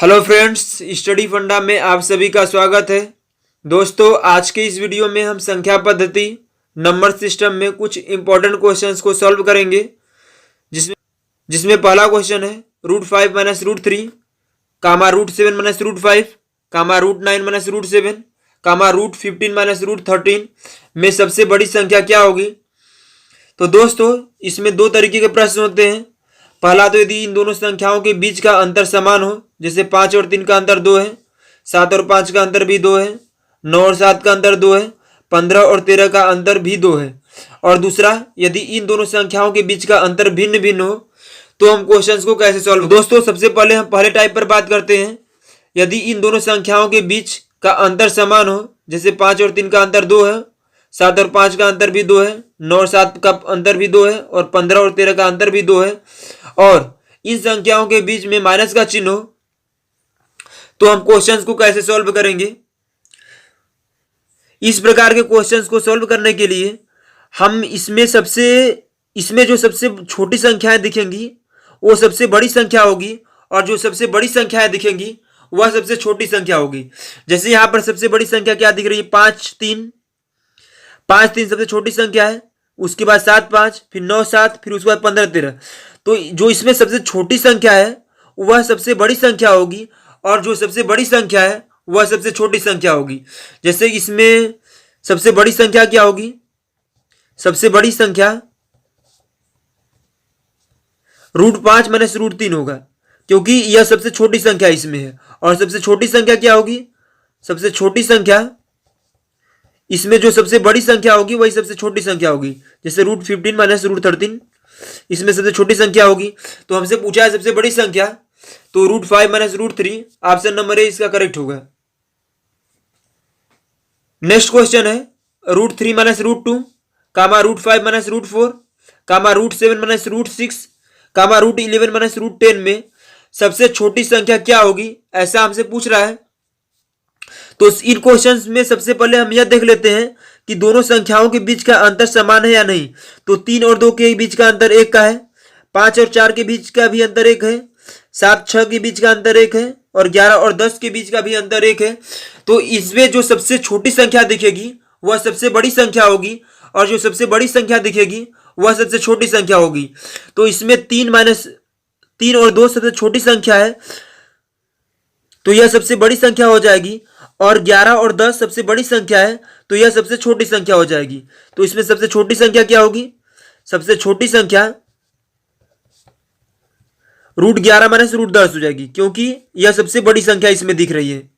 Hello friends, study फंडा में आप सभी का स्वागत है। दोस्तों, आज के इस वीडियो में हम संख्या पद्धति नंबर सिस्टम में कुछ इंपॉर्टेंट क्वेश्चंस को सॉल्व करेंगे। जिसमें जिसमें पहला क्वेश्चन है √5 माइनस √3 कामा √7 माइनस √5 कामा √9 माइनस √7 कामा √15 माइनस √13 में सबसे बड़ी संख्या क्या होगी। तो दोस्तों, इसमें दो तरीके के प्रश्न होते हैं। पहला तो यदि इन दोनों संख्याओं के बीच का अंतर समान हो, जैसे 5 और 3 का अंतर 2 है, 7 और 5 का अंतर भी 2 है, 9 और 7 का अंतर 2 है, 15 और 13 का अंतर भी 2 है। और दूसरा, यदि इन दोनों संख्याओं के बीच का अंतर भिन्न भिन्न हो तो हम क्वेश्चंस को कैसे सॉल्व। दोस्तों, सबसे पहले हम पहले टाइप पर बात करते हैं। यदि इन दोनों संख्याओं के बीच का अंतर समान हो, जैसे 5 और 3 का अंतर 2 है, 7 और 5 का अंतर भी 2 है, 9 और 7 का अंतर भी 2 है और 15 और 13 का अंतर भी 2 है, और इन संख्याओं के बीच में माइनस का चिन्ह हो, तो हम क्वेश्चंस को कैसे सॉल्व करेंगे। इस प्रकार के क्वेश्चंस को सॉल्व करने के लिए हम इसमें जो सबसे छोटी संख्याएं दिखेंगी वो सबसे बड़ी संख्या होगी, और जो सबसे बड़ी संख्याएं दिखेंगी वह सबसे छोटी संख्या होगी। जैसे यहां पर सबसे बड़ी संख्या क्या दिख रही है, 5 3 सबसे छोटी संख्या है, उसके बाद 7 5, फिर 9 7, फिर उसके बाद 15 13। तो जो इसमें सबसे छोटी संख्या है वह सबसे बड़ी संख्या होगी, और जो सबसे बड़ी संख्या है वह सबसे छोटी संख्या होगी। जैसे इसमें सबसे बड़ी संख्या क्या होगी, सबसे बड़ी संख्या √5 माइनस √3 होगा, क्योंकि यह सबसे छोटी संख्या इसमें है। और सबसे छोटी संख्या क्या होगी, सबसे छोटी संख्या इसमें जो सबसे बड़ी संख्या होगी वही सबसे छोटी संख्या होगी। जैसे √15 माइनस √13 इसमें सबसे छोटी संख्या होगी। तो हमसे पूछा है सबसे बड़ी संख्या, तो √5 माइनस √3 ऑप्शन नंबर ए इसका करेक्ट होगा। नेक्स्ट क्वेश्चन है √3 माइनस √2 कामा √5 माइनस √4 कामा √7 माइनस √6 कामा √11 माइनस √10 में सबसे छोटी संख्या क्या होगी, ऐसा हमसे पूछ रहा है। तो इन क्वेश्चंस में सबसे पहले हम यह देख लेते हैं कि दोनों संख्याओं के बीच का अंतर समान है या नहीं। तो 3 और 2 के बीच का अंतर 1 का है, 5 और 4 के बीच का भी अंतर 1 है, 7 6 के बीच का अंतर 1 है, और 11 और 10 के बीच का भी अंतर 1 है। तो इसमें जो सबसे छोटी संख्या दिखेगी वह सबसे बड़ी संख्या होगी, और जो सबसे बड़ी संख्या दिखेगी वह सबसे छोटी संख्या होगी। तो इसमें 3 और 2 सबसे छोटी संख्या है, तो यह सबसे बड़ी संख्या हो जाएगी, और 11 और 10 सबसे बड़ी संख्या है, तो यह सबसे छोटी संख्या हो जाएगी। तो इसमें सबसे छोटी संख्या क्या होगी, सबसे छोटी संख्या √11 माइनस √10 हो जाएगी, क्योंकि यह सबसे बड़ी संख्या इसमें दिख रही है।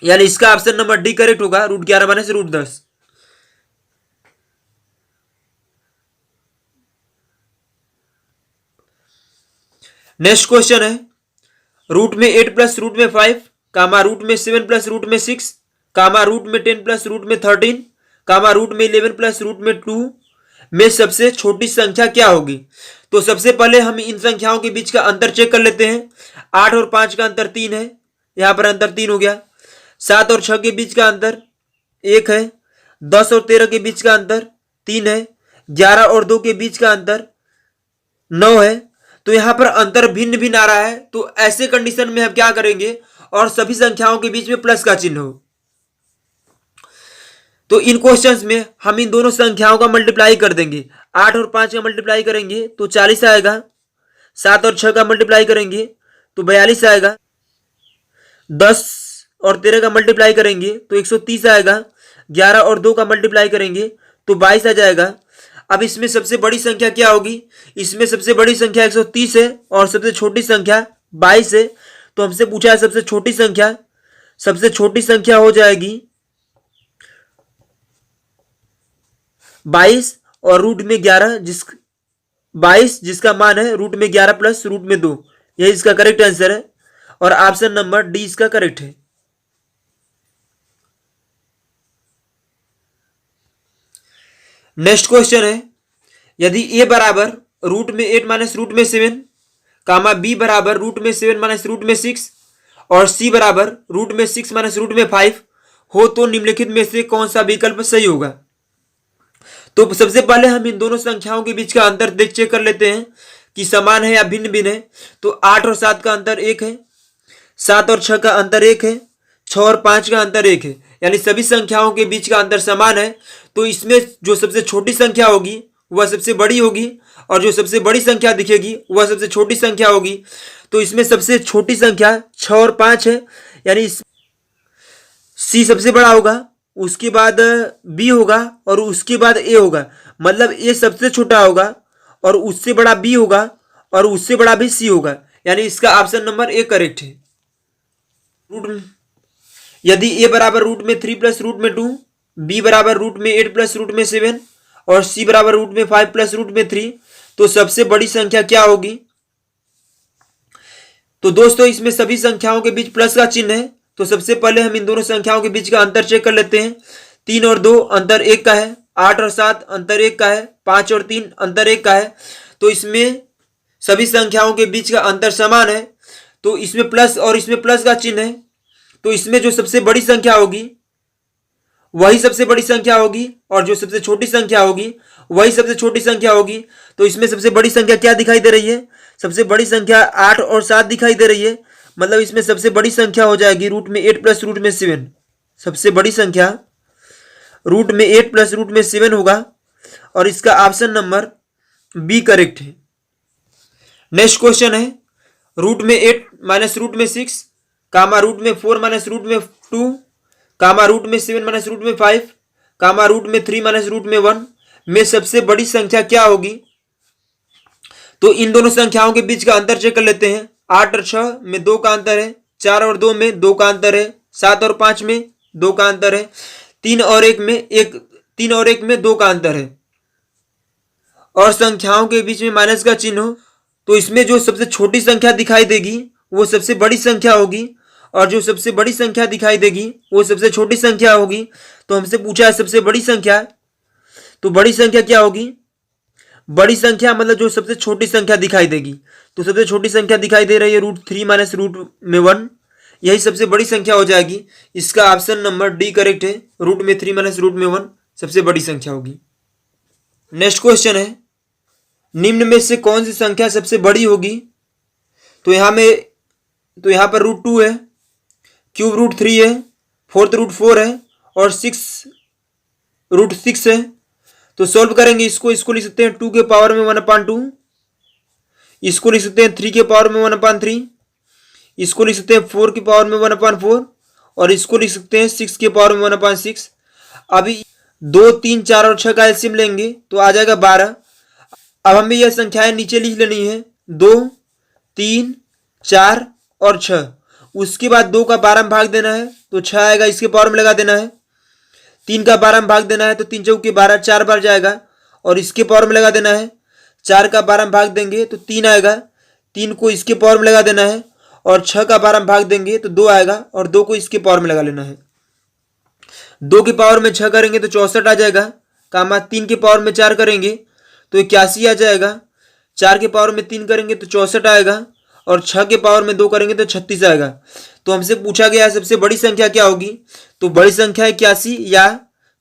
यानी इसका ऑप्शन नंबर डी करेक्ट होगा, √11 माइनस √10। नेक्स्ट क्वेश्चन है रूट में 8 प्लस रूट में 5 कामा रूट में 7 प्लस रूट में 6 कामा रूट में 10 प्लस रूट में 13 कामा रूट में 11 प्लस रूट में 2 में सबसे छोटी संख्या क्या होगी। तो सबसे पहले हम इन संख्याओं के बीच का अंतर चेक कर लेते हैं। 8 और 5 का अंतर 3 है, यहां पर अंतर 3 हो गया। 7 और 6 के बीच का अंतर 1 है। 10 और 13 के बीच का अंतर 3 है। 11 और 2 के बीच का अंतर 9 है। तो यहां पर अंतर भिन्न भिन्न आ रहा है, तो ऐसे कंडीशन में हम क्या करेंगे, और सभी संख्याओं के बीच में प्लस का चिन्ह हो। तो इन क्वेश्चंस में हम इन दोनों संख्याओं का मल्टीप्लाई कर देंगे। 8 और 5 का मल्टीप्लाई करेंगे तो 40 आएगा। 7 और 6 का मल्टीप्लाई करेंगे तो 42 आएगा। 10 और 13 का मल्टीप्लाई करेंगे तो 130 आएगा। 11 और 2 का मल्टीप्लाई करेंगे तो 22 आ जाएगा। अब इसमें सबसे बड़ी संख्या क्या होगी, इसमें सबसे बड़ी संख्या 130 है और सबसे छोटी संख्या 22 है। तो हमसे पूछा है सबसे छोटी संख्या हो जाएगी 22 और रूट में 11, 22 जिसका मान है रूट में 11 प्लस रूट में 2। यही इसका करेक्ट आंसर है, और ऑप्शन नंबर डी इसका करेक्ट है। नेक्स्ट क्वेश्चन है यदि ए बराबर रूट में 8 माइनस रूट में 7 कामा बी बराबर रूट में 7 माइनस रूट में 6 और सी बराबर रूट में 6 माइनस रूट में 5 हो, तो निम्नलिखित में से कौन सा विकल्प सही होगा। तो सबसे पहले हम इन दोनों संख्याओं के बीच का अंतर चेक कर लेते हैं कि समान है या भिन्न भिन्न है। तो 8 और 7 का अंतर 1 है। 7 और 6 का अंतर 1 है, 6 और 5 का अंतर 1 है, यानी सभी संख्याओं के बीच का अंतर समान है। तो इसमें जो सबसे छोटी संख्या होगी वह सबसे बड़ी होगी और जो सबसे बड़ी संख्या दिखेगी वह सबसे छोटी संख्या होगी। तो इसमें सबसे छोटी संख्या 6 और 5 है, यानी सी सबसे बड़ा होगा, उसके बाद बी होगा और उसके बाद ए होगा। मतलब ए सबसे छोटा होगा और उससे बड़ा बी होगा और उससे बड़ा भी सी होगा, यानी इसका ऑप्शन नंबर ए करेक्ट है। रूट यदि ए बराबर रूट में 3 प्लस रूट में 2, बी बराबर रूट में 8 प्लस रूट में 7 और सी बराबर रूट में 5 प्लस रूट में 3, तो सबसे बड़ी संख्या क्या होगी? तो दोस्तों इसमें सभी संख्याओं के बीच प्लस का चिन्ह है। तो सबसे पहले हम इन दोनों संख्याओं के बीच का अंतर चेक कर लेते हैं। 3 और 2 अंतर 1 का है, 8 और 7 अंतर 1 का है, 5 और 3 अंतर 1 का है। तो इसमें सभी संख्याओं के बीच का अंतर समान है, तो इसमें प्लस और इसमें प्लस का चिन्ह है। तो इसमें जो सबसे बड़ी संख्या होगी वही सबसे बड़ी संख्या होगी और जो सबसे छोटी संख्या होगी वही सबसे छोटी संख्या होगी। तो इसमें सबसे बड़ी संख्या क्या दिखाई दे रही है? सबसे बड़ी संख्या 8 और 7 दिखाई दे रही है। मतलब इसमें सबसे बड़ी संख्या हो जाएगी रूट में 8 प्लस रूट में 7। सबसे बड़ी संख्या रूट में 8 प्लस रूट में 7 होगा और इसका ऑप्शन नंबर बी करेक्ट है। नेक्स्ट क्वेश्चन है रूट में 8 माइनस रूट में 6 कामा रूट में 4 माइनस रूट में 2 कामा रूट में 7 माइनस रूट में 5 कामा रूट में 3 माइनस रूट में 1 में सबसे बड़ी संख्या क्या होगी? तो इन दोनों संख्याओं के बीच का अंतर चेक कर लेते हैं। 8 और 6 में 2 का अंतर है, 4 और 2 में 2 का अंतर है, 7 और 5 में 2 का अंतर है, 3 और 1 में 2 का अंतर है और संख्याओं के बीच में माइनस का चिन्ह हो, तो इसमें जो सबसे छोटी संख्या दिखाई देगी वो सबसे बड़ी संख्या होगी और जो सबसे बड़ी संख्या दिखाई देगी वो सबसे छोटी संख्या होगी। तो हमसे पूछा है सबसे बड़ी संख्या, तो बड़ी संख्या क्या होगी? बड़ी संख्या मतलब जो सबसे छोटी संख्या दिखाई देगी। तो सबसे छोटी संख्या दिखाई दे रही है रूट 3 माइनस रूट में 1, यही सबसे बड़ी संख्या हो जाएगी। इसका ऑप्शन नंबर डी करेक्ट है। रूट में 3 माइनस रूट में 1 सबसे बड़ी संख्या होगी। नेक्स्ट क्वेश्चन है निम्न में से कौन सी संख्या सबसे बड़ी होगी? तो यहाँ पर रूट 2 है, क्यूब रूट 3 है, फोर्थ रूट 4 है और 6 रूट 6 है। तो सॉल्व करेंगे इसको लिख सकते हैं 2 के पावर में 1/2, इसको लिख सकते हैं 3 के पावर में 1/3, इसको लिख सकते हैं 4 के पावर में 1/4 और इसको लिख सकते हैं 6 के पावर में 1/6। अभी 2, 3, 4 और 6 का एलसीएम लेंगे तो आ जाएगा 12। अब हमें यह संख्याएं नीचे लिख लेनी है 2, 3, 4 और 6। उसके बाद 2 का 12 में भाग देना है तो 6 आएगा, इसके पावर में लगा देना है। 3 का 12 में भाग देना है तो 3 चौके 12 4 बार जाएगा और इसके पावर में लगा देना है। 4 का 12 में भाग देंगे तो 3 आएगा, 3 को इसके पावर में लगा देना है और 6 का 12 में भाग देंगे तो 2 आएगा और 2 को इसके पावर में लगा लेना है। 2 के पावर में 6 करेंगे तो 64 आ जाएगा, कामा 3 के पावर में 4 करेंगे तो 81 आ जाएगा, 4 के पावर में 3 करेंगे तो 64 आएगा और 6 के पावर में 2 करेंगे तो 36 आएगा। तो हमसे पूछा गया सबसे बड़ी संख्या क्या होगी? तो बड़ी संख्या 81 या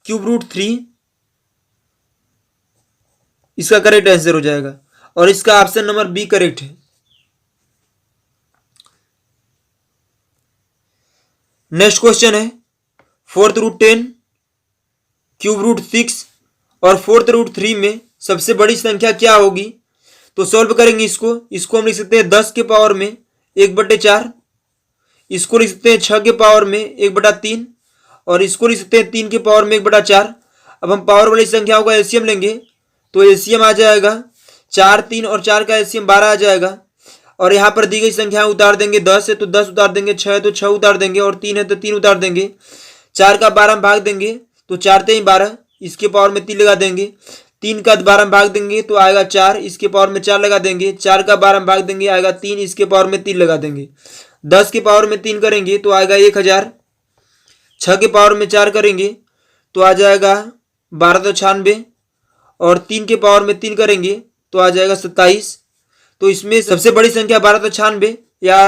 क्यूब रूट 3 इसका करेक्ट आंसर हो जाएगा और इसका ऑप्शन नंबर बी करेक्ट है। नेक्स्ट क्वेश्चन है फोर्थ रूट 10, क्यूब रूट 6 और फोर्थ रूट 3 में सबसे बड़ी संख्या क्या होगी? तो सॉल्व करेंगे इसको हम लिख सकते हैं 10 के पावर में 1/4, इसको लिख सकते हैं 6 के पावर में 1/3 और इसको लिख सकते हैं 3 के पावर में 1/4। अब हम पावर वाली संख्याओं का एलसीएम लेंगे तो एलसीएम आ जाएगा 4, 3 और 4 का एलसीएम 12 आ जाएगा और यहाँ पर दी गई संख्याएं उतार देंगे। 10 है तो 10 उतार देंगे, 6 है तो 6 उतार देंगे और 3 है तो 3 उतार देंगे। 4 का 12 में भाग देंगे तो 4 3 12, इसके पावर में 3 लगा देंगे। 3 का 12 में भाग देंगे तो आएगा 4, इसके पावर में 4 लगा देंगे। 4 का 12 में भाग देंगे आएगा 3, इसके पावर में 3 लगा देंगे। 10 के पावर में 3 करेंगे तो आएगा 1000। 6 के पावर में 4 करेंगे तो आ जाएगा 1296 और 3 के पावर में 3 करेंगे तो आ जाएगा 27। तो इसमें सबसे बड़ी संख्या 1296 या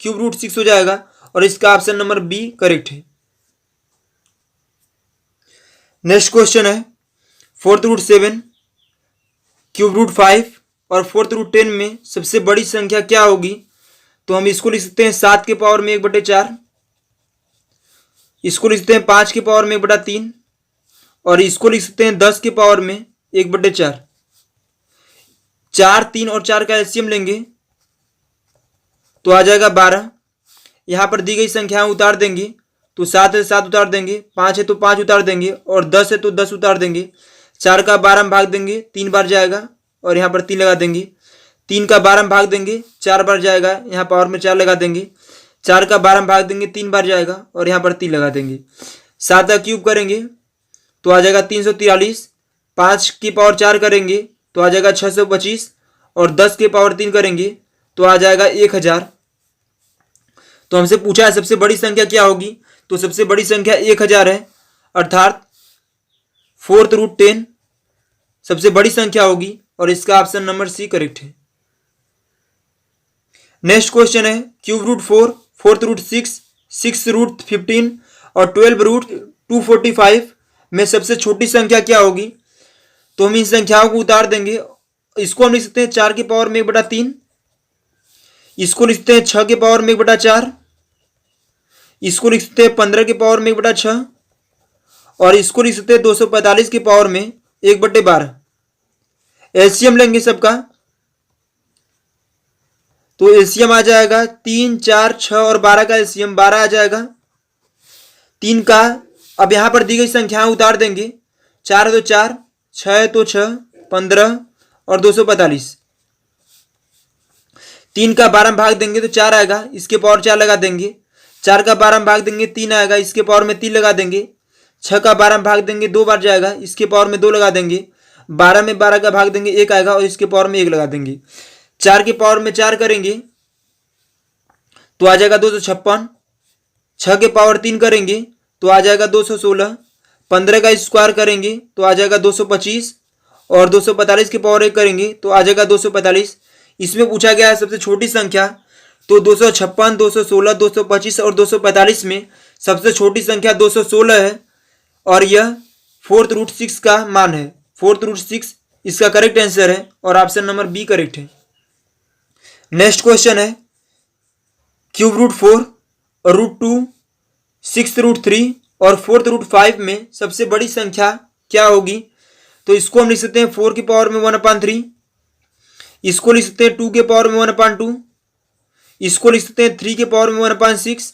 क्यूब रूट 6 हो जाएगा और इसका ऑप्शन नंबर बी करेक्ट है। नेक्स्ट क्वेश्चन है फोर्थ रूट 7, क्यूब रूट 5 और फोर्थ रूट 10 में सबसे बड़ी संख्या क्या होगी? तो हम इसको लिख सकते हैं 7 के पावर में 1/4, इसको लिख सकते हैं 5 के पावर में 1/3 और इसको लिख सकते हैं 10 के पावर में 1/4। 4, 3 और 4 का एलसीएम लेंगे तो आ जाएगा 12। यहाँ पर दी गई संख्याएं उतार देंगे तो 7 है 7 उतार देंगे, 5 है तो 5 उतार देंगे और 10 है तो 10 उतार देंगे। 4 का 12 में भाग देंगे 3 बार जाएगा और यहाँ पर 3 लगा देंगे। 3 का 12 में भाग देंगे 4 बार जाएगा, यहाँ पावर में 4 लगा देंगे। 4 का 12 में भाग देंगे 3 बार जाएगा और यहाँ पर 3 लगा देंगे। 7 का क्यूब करेंगे तो आ जाएगा 343। 5 की पावर 4 करेंगे तो आ जाएगा 625 और 10 के पावर 3 करेंगे तो आ जाएगा 1000। तो हमसे पूछा है सबसे बड़ी संख्या क्या होगी, तो सबसे बड़ी संख्या 1000 है, अर्थात 4√10 सबसे बड़ी संख्या होगी और इसका ऑप्शन नंबर सी करेक्ट है। नेक्स्ट क्वेश्चन है √4, 4√6, 6√15 और 12√245 में सबसे छोटी संख्या क्या होगी। तो हम इन संख्याओं को उतार देंगे। इसको हम लिख सकते हैं 4 के पावर में 1/3, इसको लिख सकते हैं 6 के पावर में 1/4, इसको लिख सकते हैं 15 के पावर में 1/6 और इसको लिख सकते हैं 245 के पावर में 1/12। एलसीएम लेंगे सबका तो एलसीएम आ जाएगा 3, 4, 6 और 12 का एलसीएम 12 आ जाएगा। 3 का अब यहां पर दी गई संख्याएं उतार देंगे। 4 है तो 4, 6 है तो 6, 15 और 245। 3 का 12 में भाग देंगे तो 4 आएगा, इसके पावर 4 लगा देंगे। 4 का 12 में भाग देंगे 3 आएगा, इसके पावर में 3 लगा देंगे। 6 का 12 में भाग देंगे 2 बार जाएगा, इसके पावर में 2 लगा देंगे। 12 में 12 का भाग देंगे 1 आएगा और इसके पावर में 1 लगा देंगे। 4 के पावर में 4 करेंगे तो आ जाएगा 256। 6 के पावर 3 करेंगे तो आ जाएगा 216। 15 का स्क्वायर करेंगे तो आ जाएगा 225 और 245 के पावर 1 करेंगे तो आ जाएगा 245। इसमें पूछा गया है सबसे छोटी संख्या, तो 256, 216, 225 और 245 में सबसे छोटी संख्या 216 है और यह 4√6 का मान है। 4√6 इसका करेक्ट आंसर है और ऑप्शन नंबर बी करेक्ट है। नेक्स्ट क्वेश्चन है √4, √2, 6√3 और 4/5 में सबसे बड़ी संख्या क्या होगी। तो इसको हम लिख सकते हैं 4 की पावर में 1/3, इसको लिख सकते हैं 2 के पावर में 1/2, इसको लिख सकते हैं 3 के पावर में 1/6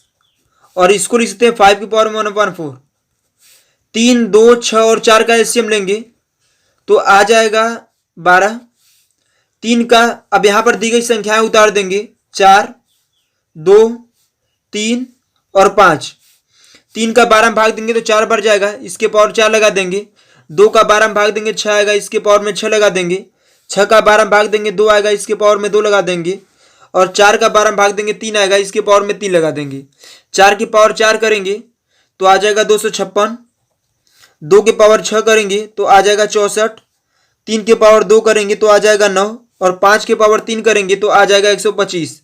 और इसको लिख सकते हैं 5 की पावर में 1/4। 3, 2, 6 और 4 का एलसीएम लेंगे तो आ जाएगा 12। 3 का अब यहां पर दी गई संख्याएं उतार देंगे। 4, 2, 3 और 5। 3 का 12 में भाग देंगे तो 4 बार जाएगा, इसके पावर 4 लगा देंगे। 2 का 12 में भाग देंगे 6 आएगा, इसके पावर में 6 लगा देंगे। 6 का 12 में भाग देंगे 2 आएगा, इसके पावर में 2 लगा देंगे और 4 का 12 में भाग देंगे 3 आएगा, इसके पावर में 3 लगा देंगे। 4 की पावर 4 करेंगे तो आ जाएगा 256। 2 के पावर 6 करेंगे तो आ जाएगा 64। 3 के पावर 2 करेंगे तो आ जाएगा 9 और 5 के पावर 3 करेंगे तो आ जाएगा 125।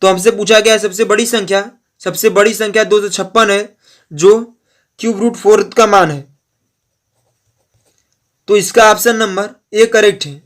तो हमसे पूछा गया है सबसे बड़ी संख्या 256 है जो √4 का मान है। तो इसका ऑप्शन नंबर ए करेक्ट है।